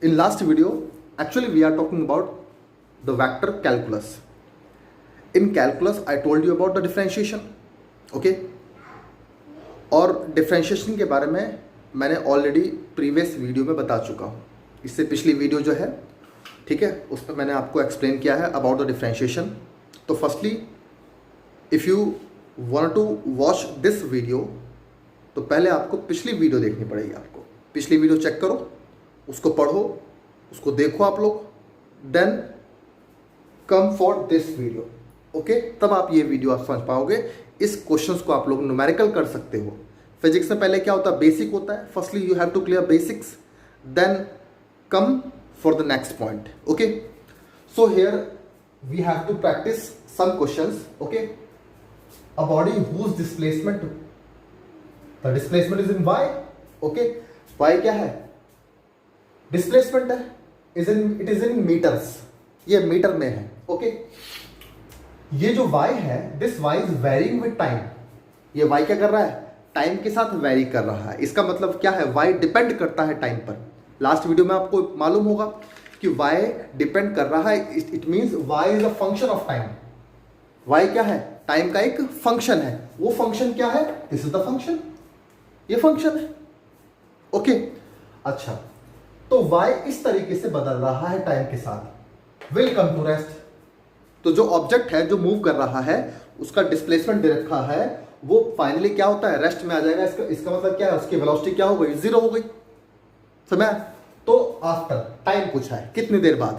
In last video, actually we are talking about the vector calculus. In calculus, I told you about the differentiation, okay? और differentiation के बारे में मैंने already previous video में बता चुका हूँ। इससे पिछली वीडियो जो है, ठीक है, उस पर मैंने आपको एक्सप्लेन किया है अबाउट द डिफ्रेंशिएशन। तो firstly if you want to watch this video, तो पहले आपको पिछली वीडियो देखनी पड़ेगी। आपको पिछली वीडियो चेक करो, उसको पढ़ो, उसको देखो आप लोग, then come for this video, okay? तब आप ये वीडियो आप समझ पाओगे। इस क्वेश्चंस को आप लोग न्यूमेरिकल कर सकते हो। फिजिक्स में पहले क्या होता है? बेसिक होता है। Firstly you have to clear basics, then come for the next point, okay? So here we have to practice some questions, okay? A body whose displacement, the displacement is in y, okay? y क्या है? Displacement है, it is in meters, ये meter में है, okay? ये जो y है, this y is varying with time. ये y क्या कर रहा है? टाइम के साथ वेरी कर रहा है। इसका मतलब क्या है? y डिपेंड करता है टाइम पर। लास्ट वीडियो में आपको मालूम होगा कि y डिपेंड कर रहा है, it means y is a function of time. y क्या है? टाइम का एक फंक्शन है। वो फंक्शन क्या है? दिस इज द फंक्शन, ये फंक्शन है, ओके? अच्छा, तो y इस तरीके से बदल रहा है टाइम के साथ, विल कम टू रेस्ट। तो जो ऑब्जेक्ट है जो मूव कर रहा है, उसका डिस्प्लेसमेंट दे रखा है, वो फाइनली क्या होता है? रेस्ट में आ जाएगा। इसका मतलब क्या है? उसकी वेलोसिटी क्या हो गई? जीरो हो गई। समझ? तो आफ्टर टाइम पूछा है, कितनी देर बाद,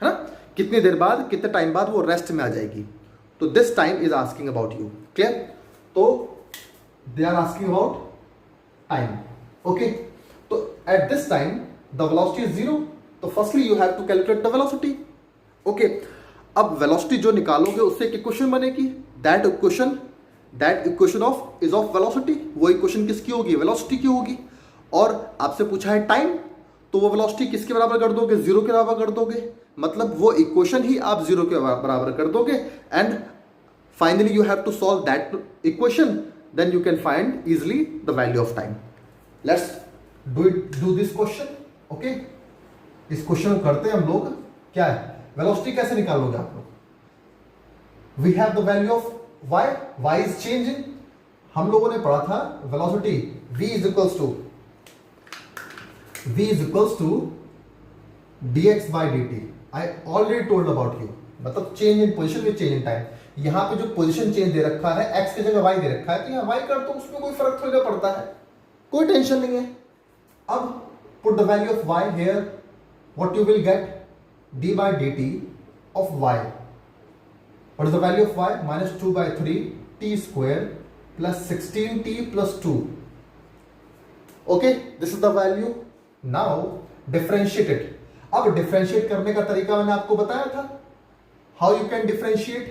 है ना? कितनी देर बाद, कितने टाइम बाद वो रेस्ट में आ जाएगी। तो this time is asking about you, clear? तो they are asking about time, okay? तो at this time the velocity is zero. तो firstly you have to calculate the velocity, okay? अब वेलोसिटी जो निकालोगे उससे एक इक्वेशन बनेगी, that equation of is of velocity. वो इक्वेशन किसकी होगी? वेलोसिटी की होगी। और आपसे पूछा है टाइम, तो वो वेलोसिटी किसके बराबर कर दोगे? जीरो के बराबर कर दोगे। मतलब वो इक्वेशन ही आप जीरो के बराबर कर दोगे। And finally you have to solve that equation, then you can find easily the value of time. Let's do this question, okay? इस क्वेश्चन को करते हैं हम लोग। क्या है? वेलोसिटी कैसे निकालोगे आप लोग? We have the value of y is changing. हम लोगों ने पढ़ा था velocity v is equals to dx by dt। I already told about you, मतलब change in position with change in time. यहां पे जो पोजिशन चेंज दे रखा है, x की जगह y दे रखा है, तो यहाँ y कर दो, उसमें कोई फर्क थोड़ी ना पड़ता है, कोई टेंशन नहीं है। अब put the value of y here, what you will gate? d by dt of y. What is the value of y? Minus 2 by 3 t square plus 16t plus 2. Okay, this is the value. Now differentiate it. अब differentiate करने का तरीका मैंने आपको बताया था, how you can differentiate।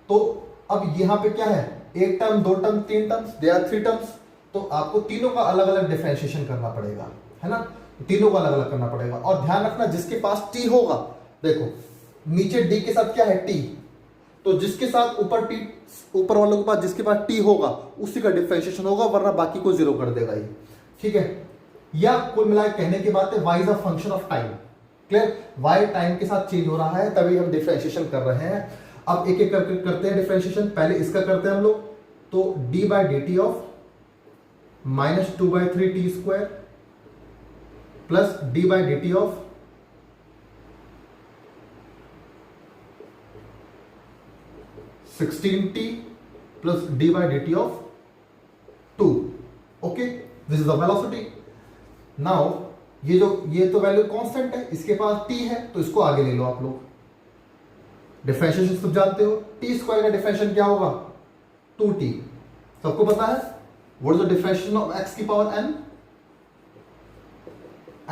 तो अब यहां पे क्या है? एक टर्म, दो टर्म, तीन terms, there are three terms। तो आपको तीनों का अलग अलग डिफरेंशिएशन करना पड़ेगा, है ना? तीनों को अलग अलग करना पड़ेगा। और ध्यान रखना, जिसके पास t होगा, देखो नीचे d के साथ क्या है? t। तो जिसके साथ ऊपर वालों के पास जिसके पास t होगा, उसी का डिफरेंशिएशन होगा, वरना बाकी को जीरो कर देगा ये, ठीक है? या कुल मिलाकर कहने की बात है, y is a function of time, clear? y time के साथ चेंज हो रहा है, तभी हम डिफरेंशिएशन कर रहे हैं। अब एक एक करके करते हैं डिफरेंशिएशन। पहले इसका करते हैं हम लोग। तो d by d t of minus 2 by 3 t square plus d by d t of 16t plus d by dt of 2, okay? This is the velocity. Now ये तो वैल्यू कांस्टेंट है, इसके पास t है, तो इसको आगे ले लो आप लोग। डिफरेंशिएशन सब जानते हो, t स्क्वायर का डिफरेंशिएशन क्या होगा? 2t, सबको पता है। What is the differentiation of x की पावर n?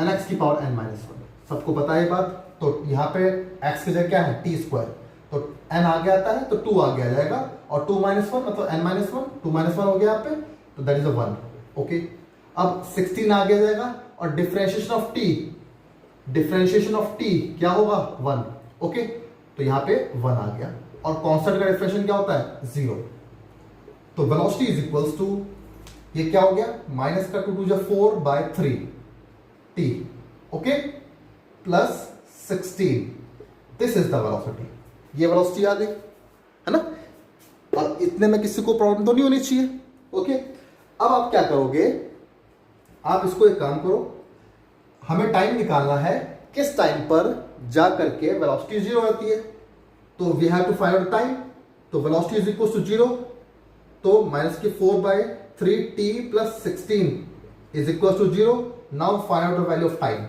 nx की पावर n माइनस 1, सबको पता है ये बात। तो यहाँ पे x की जगह क्या है? t square. तो n आगे आता है तो 2 आगे आ जाएगा, और 2 माइनस 1 मतलब n माइनस 1, 2 माइनस 1 हो गया यहाँ पे, तो दैट इज अ 1, ओके? अब 16 आगे आ जाएगा, और डिफरेंशिएशन ऑफ t क्या होगा? 1, ओके? तो यहाँ पे 1 आ गया, और कांस्टेंट का डिफरेंशिएशन क्या होता है? 0। तो वेलोसिटी इज इक्वल्स टू, ये क्या हो गया? माइनस का 2 4 by 3 t, okay? Plus 16, this is the velocity. ये वेलोसिटी आ गई, है ना। और इतने में किसी को प्रॉब्लम तो नहीं होनी चाहिए। ओके, अब आप क्या करोगे, आप इसको एक काम करो, हमें टाइम निकालना है किस टाइम पर जा करके वेलोसिटी जीरो आती है। तो we have to find out time. तो velocity is equal to zero, तो माइनस के 4/3t plus 16 is equal to zero. Now find out the value of time.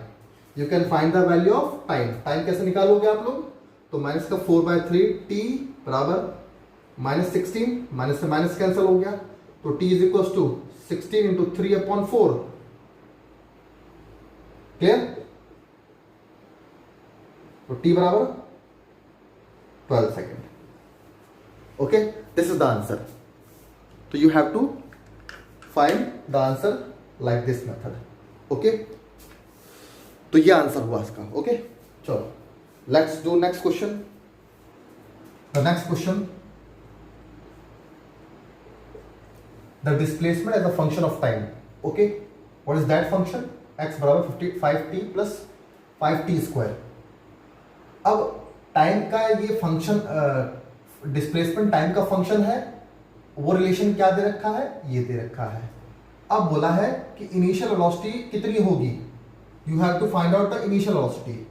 You can find the value of time. Time कैसे निकालोगे आप लोग, तो minus का 4/3t बराबर माइनस 16, माइनस से माइनस कैंसिल हो गया, तो t is equal to 16 into 3/4। Clear. तो t बराबर 12 second. Okay, this is the answer. तो you have to find the answer like this method. Okay, तो ये आंसर हुआ इसका। ओके, चलो let's do next question. The next question, the displacement as a function of time. Okay, what is that function? X बराबर 55t plus 5t square। अब time का ये function, displacement time का फंक्शन है, वो रिलेशन क्या दे रखा है, ये दे रखा है। अब बोला है कि इनिशियल वेलोसिटी कितनी होगी, you have to find out the initial velocity.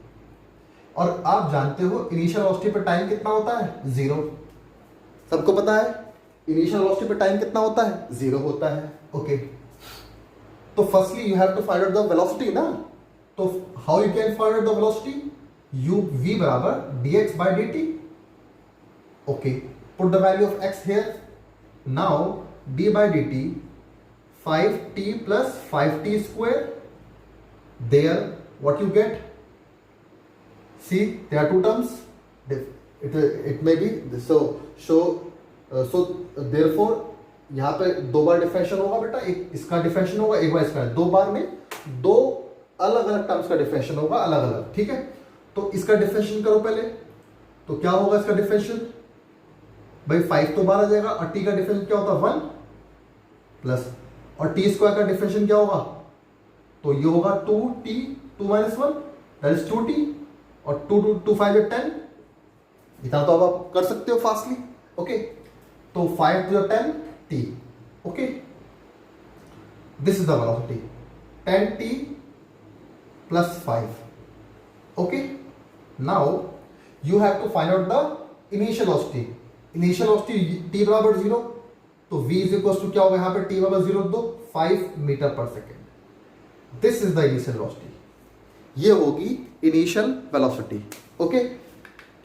और आप जानते हो इनिशियल वेलोसिटी पे टाइम कितना होता है, जीरो। सबको पता है इनिशियल वेलोसिटी पे टाइम कितना होता है, जीरो होता है। ओके, तो firstly you have to find out the velocity ना। तो how you can find out the velocity, u v बराबर dx by dt। Okay, put the value of x here। Now d by dt 5t plus 5t square, there what you get, see there are two terms, it may be so therefore यहाँ पे दो बार differential होगा बेटा, एक इसका differential होगा, एक बार इसका। दो बार में दो अलग अलग टर्म्स का डिफरेंशियल होगा, अलग अलग। ठीक है, तो इसका डिफरेंशियल करो पहले। तो क्या होगा इसका डिफरेंशियल, भाई 5 तो बाहर आ जाएगा, और t का डिफरेंशियल क्या होता है 1 प्लस, और t स्क्वायर का डिफरेंशियल क्या होगा, तो ये होगा 2t 2 - 1 दैट इज 2t, और 2 5 is 10। इतना तो अब आप कर सकते हो फास्टली। ओके, तो 5 to 10 t। Okay, this is the velocity 10t plus 5। Okay, now you have to find out the initial velocity. Initial velocity t बराबर 0, तो v इज इक्वल टू क्या होगा यहाँ पे, t बराबर 0 दो 5 मीटर पर second. This is the initial velocity, ये होगी इनिशियल वेलोसिटी। ओके,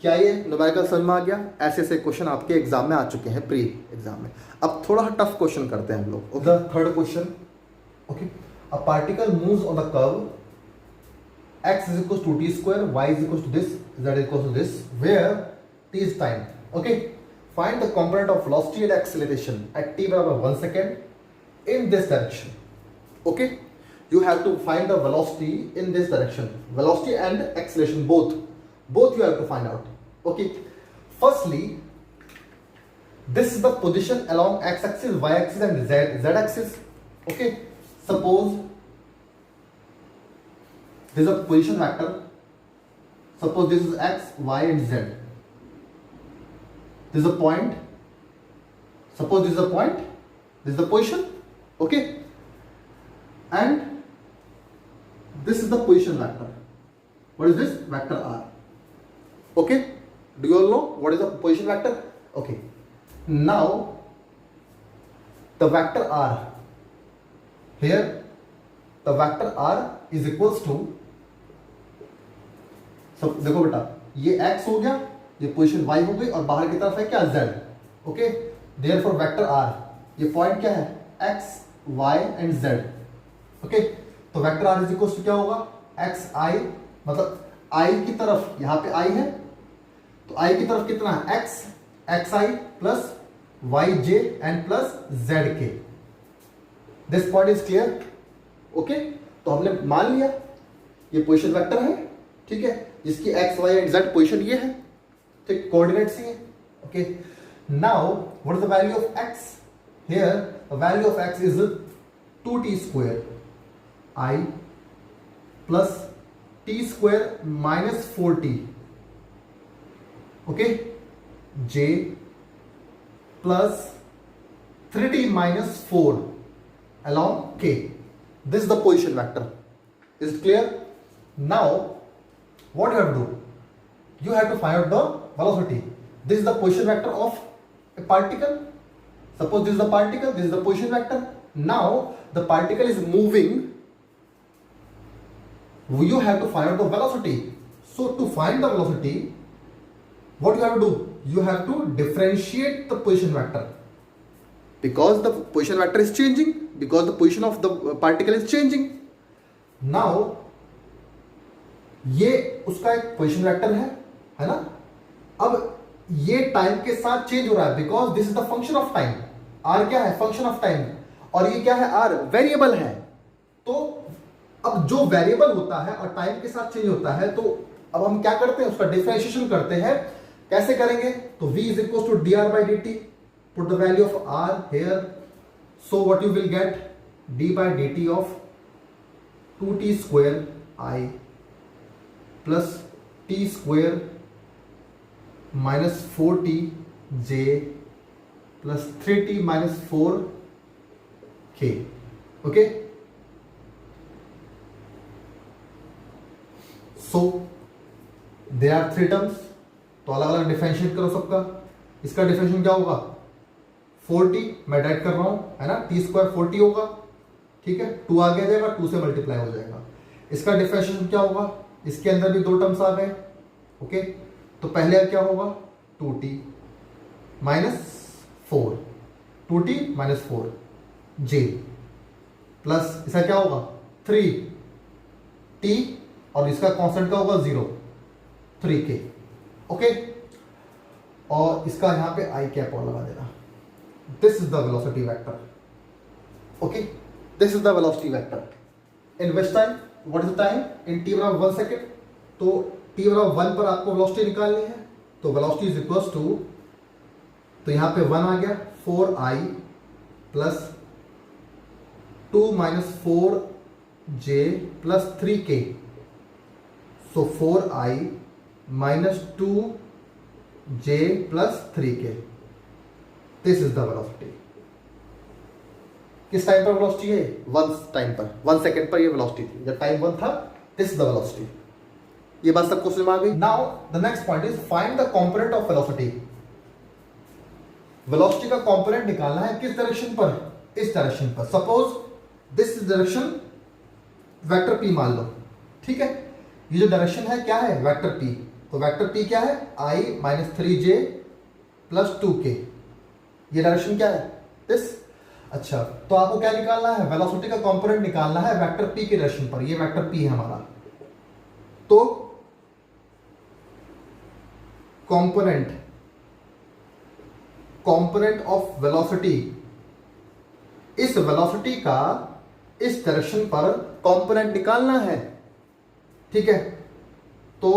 क्या ये न्यूमेरिकल समझ में आ गया। ऐसे ऐसे क्वेश्चन आपके एग्जाम में आ चुके हैं, प्री एग्जाम में। अब थोड़ा टफ क्वेश्चन करते हैं हम लोग। Okay, third question. Okay, a particle moves on the curve x is equals to t square, y is equals to this, z is equals to this, where t is time. Okay, find the component of velocity and acceleration at t बराबर 1 second in this direction. Okay, you have to find the velocity in this direction, velocity and acceleration both you have to find out. Okay, firstly this is the position along x axis, y axis and z axis. Okay, suppose this is a position vector. Suppose this is x, y and z. This is a point. Suppose this is a point. This is the position. Okay. And this is the position vector. What is this? Vector r. Okay. Do you all know what is the position vector? Okay. Now the vector r. Here the vector r is equals to, सब देखो बेटा, ये x हो गया, ये position y हो गई, और बाहर की तरफ है क्या z। Okay, therefore vector r, ये पॉइंट क्या है x, y and z। Okay, तो vector r is equal to क्या होगा, x i, मतलब i की तरफ यहाँ पे i है, तो i की तरफ कितना है x, xi plus yj and plus zk। This point is clear. Okay, तो हमने मान लिया ये पोजीशन वेक्टर है, ठीक है, जिसकी x, y and z position ये है, ठीक, कोऑर्डिनेट्स ये। Okay, now what is the value of x here, the value of x is 2t square i plus t square minus 4t, okay, J plus 3t minus 4 along k. This is the position vector. Is it clear? Now what you have to do? You have to find out the velocity. This is the position vector of a particle. Suppose this is the particle, this is the position vector. Now the particle is moving. You have to find out the velocity. So to find the velocity, what you have to do? You have to differentiate the position vector. Because the position vector is changing, because the position of the particle is changing. Now ये उसका एक position vector है ना. अब ये time के साथ change हो रहा है because this is the function of time. R क्या है? Function of time. और ये क्या है? आर वेरिएबल है. तो अब जो वेरिएबल होता है और टाइम के साथ चेंज होता है, तो अब हम क्या करते हैं? उसका डिफरेंशिएशन करते हैं. कैसे करेंगे? तो v is equal to d r by d t. Put the value of r here. So what you will get? D by d t of 2t square i plus t square minus 4t j plus 3t minus 4k. Okay, so there are 3 terms. तो अलग अलग differentiate करो सबका. इसका differentiation क्या होगा? 4t मैं direct कर रहा हूं, है ना. टी स्क्वायर 4t होगा, ठीक है. 2 आगे जाएगा, 2 से मल्टीप्लाई हो जाएगा. इसका डिफरेंशिएशन क्या होगा? इसके अंदर भी 2 टर्म्स आ गए. ओके, तो पहले क्या होगा? 2t minus 4, 2t minus 4 j plus इसका क्या होगा? 3t और इसका कांस्टेंट का होगा 0, 3k. ओके, और इसका यहां पे आई कैप और लगा देना. This is the velocity vector. Okay, this is the velocity vector. In which time? What is the time? In t बराबर 1 सेकेंड. तो t बराबर 1 पर आपको वेलोसिटी निकालनी है. तो वेलोसिटी इज इक्वल टू, तो यहां पे 1 आ गया, 4i plus 2 minus 4j plus 3k. So 4i minus 2j plus 3k. This is the velocity. किस टाइम पर वेलोसिटी है? 1 टाइम पर, 1 सेकेंड पर ये वेलोसिटी थी जब टाइम 1 था. This is the velocity. ये बात सबको समझ में आ गई. Now the next point is find the component of velocity. Velocity का कंपोनेंट निकालना है. किस डायरेक्शन पर? इस डायरेक्शन पर. Suppose this is direction vector p मान लो, ठीक है. ये जो डायरेक्शन है क्या है? Vector p. तो वेक्टर p क्या है? i minus 3j plus 2k. ये डायरेक्शन क्या है? दिस. अच्छा, तो आपको क्या निकालना है? वेलोसिटी का कंपोनेंट निकालना है वेक्टर p के डायरेक्शन पर. ये वेक्टर p है हमारा. तो कंपोनेंट ऑफ वेलोसिटी, इस वेलोसिटी का इस डायरेक्शन पर कंपोनेंट निकालना है, ठीक है. तो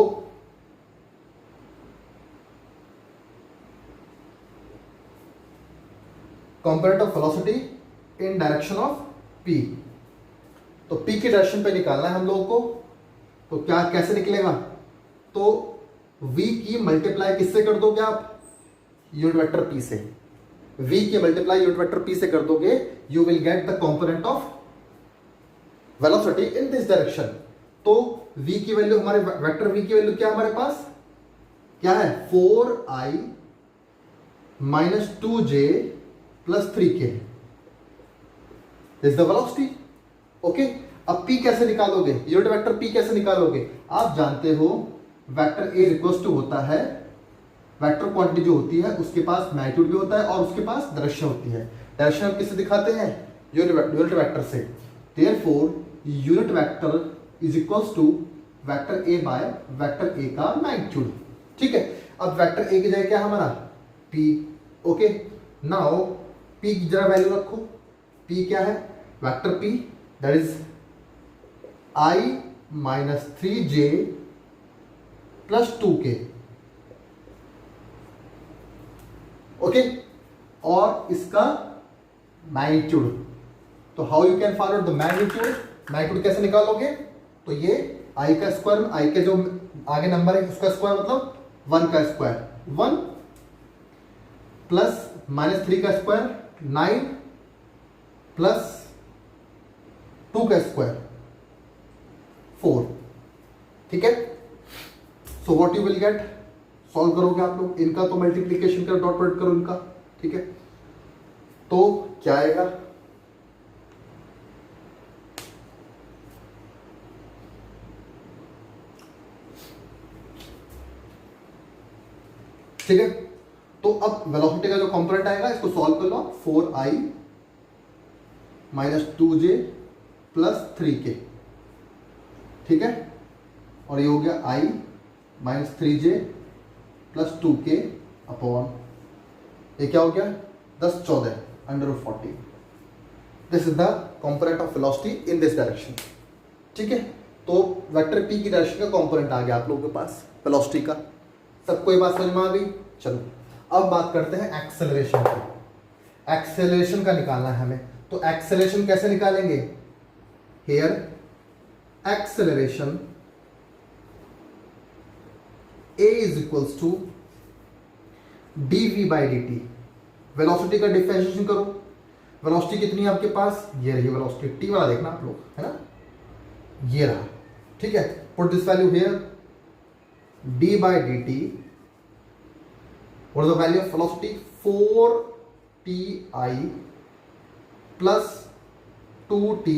component of velocity in direction of p. तो p की डायरेक्शन पे निकालना है हम लोगों को. तो क्या कैसे निकलेगा? तो v की मल्टीप्लाई किससे कर दोगे आप? यूनिट वेक्टर p से. v की मल्टीप्लाई यूनिट वेक्टर p से कर दोगे, you will get the component of velocity in this direction. तो v की वैल्यू, हमारे वेक्टर v की वैल्यू क्या हमारे पास क्या है? 4i minus 2j plus 3k is the velocity. Okay, अब p कैसे निकालोगे? यूनिट वेक्टर p कैसे निकालोगे? आप जानते हो वेक्टर a इक्वल्स टू होता है वेक्टर क्वांटिटी जो होती है उसके पास मैग्नीट्यूड भी होता है और उसके पास डायरेक्शन होती है. डायरेक्शन हम किससे दिखाते हैं? यूनिट वेक्टर से. Therefore unit vector is equals to vector a by vector a का मैग्नीट्यूड. ठीक है, अब वेक्टर a की जगह क्या हमारा? p. ओके, नाउ p की जरा वैल्यू रखो. p क्या है? Vector p that is i minus 3j plus 2k. Okay, और इसका मैग्नीट्यूड. तो how you can find out the magnitude? Magnitude कैसे निकालोगे? तो ये आई का स्क्वायर, आई के जो आगे नंबर है उसका स्क्वायर मतलब 1 का स्क्वायर 1 प्लस -3 का स्क्वायर 9 प्लस 2 का स्क्वायर 4। ठीक है, सो what you will gate, solve करोगे आप लोग इनका तो मल्टीप्लीकेशन करो, डॉट प्रोडक्ट करो इनका। ठीक है, तो क्या आएगा, ठीक है। तो अब वेलोसिटी का जो कंपोनेंट आएगा इसको सॉल्व कर लो, 4i minus 2j plus 3k। ठीक है, और ये हो गया i minus 3j plus 2k upon ये क्या हो गया 10 14 under 40। This is the component of velocity in this direction. ठीक है, तो वेक्टर p की डायरेक्शन का कंपोनेंट आ गया आप लोगों के पास वेलोसिटी का। सबको ये बात समझ में आ गई। चलो अब बात करते हैं एक्सेलरेशन की। एक्सेलरेशन का निकालना है हमें, तो एक्सेलरेशन कैसे निकालेंगे, here acceleration a is equals to dv by dt। Velocity का डिफरेंशिएशन करो, वेलोसिटी कितनी है आपके पास, ये रही वेलोसिटी, t वाला देखना आप लोग, है ना, ये रहा। ठीक है, put this value here, d by dt, what is the value of velocity, 4ti plus 2t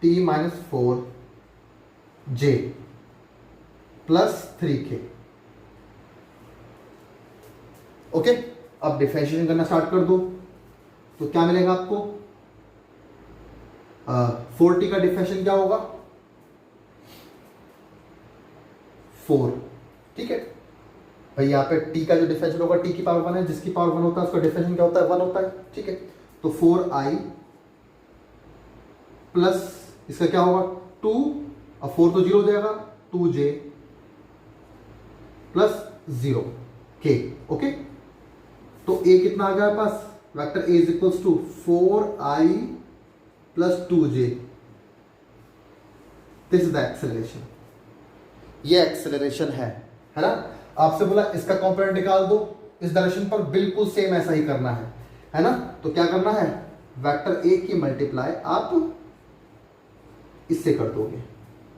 t minus 4j plus 3k। Okay, अब डिफरेंशिएशन करना स्टार्ट कर दो, तो क्या मिलेगा आपको, 4t का डिफरेंशिएशन क्या होगा 4। ठीक है भाई, यहाँ पे t का जो डिफरेंशिएशन होगा t की पावर 1 है, जिसकी पावर 1 होता है उसका डिफरेंशिएशन क्या होता है 1 होता है। ठीक है, तो 4i प्लस इसका क्या होगा 2, अब 4 तो 0 हो जाएगा, 2j प्लस 0k। ओके, तो a कितना आ गया पास, vector a is equals to 4i plus 2j। This is the acceleration, ये एक्सेलरेशन है ना। आपसे बोला इसका कंपोनेंट निकाल दो, इस डायरेक्शन पर बिल्कुल सेम ऐसा ही करना है ना। तो क्या करना है, वेक्टर a की मल्टीप्लाई आप इससे कर दोगे,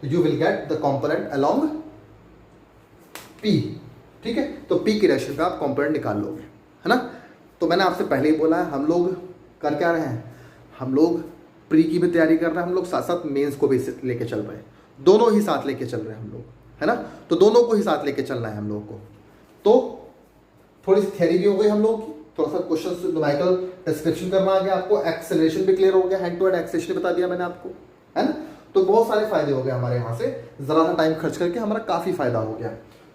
तो you will get the component along p। ठीक है, तो p की डायरेक्शन का आप कंपोनेंट निकाल लोगे, है ना। तो मैंने आपसे पहले ही बोला है, हम लोग कर क्या रहे हैं, हम लोग प्री की भी तैयारी कर रहे हैं, हम लोग साथ साथ मेंस को भी लेके चल रहे हैं, दोनों ही साथ लेके चल रहे हैं हम लोग, है ना। तो दोनों को ही साथ लेके चलना है हम लोगों को। तो थोड़ी सी थ्योरी भी हो गई हम लोगों की, थोड़ा सा क्वेश्चन न्यूमेरिकल डिस्क्रिप्शन करना आ गया आपको, एक्सेलरेशन भी क्लियर हो गया, हैंड टू हैंड एक्सेलरेशन बता दिया मैंने आपको, है ना। तो बहुत सारे फायदे हो गए हमारे यहाँ से, जरा सा टाइम खर्च करके हमारा काफी फायदा हो गया।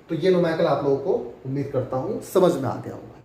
तो ये न्यूमेरिकल आप लोगों को उम्मीद करता हूँ समझ में आ गया होगा।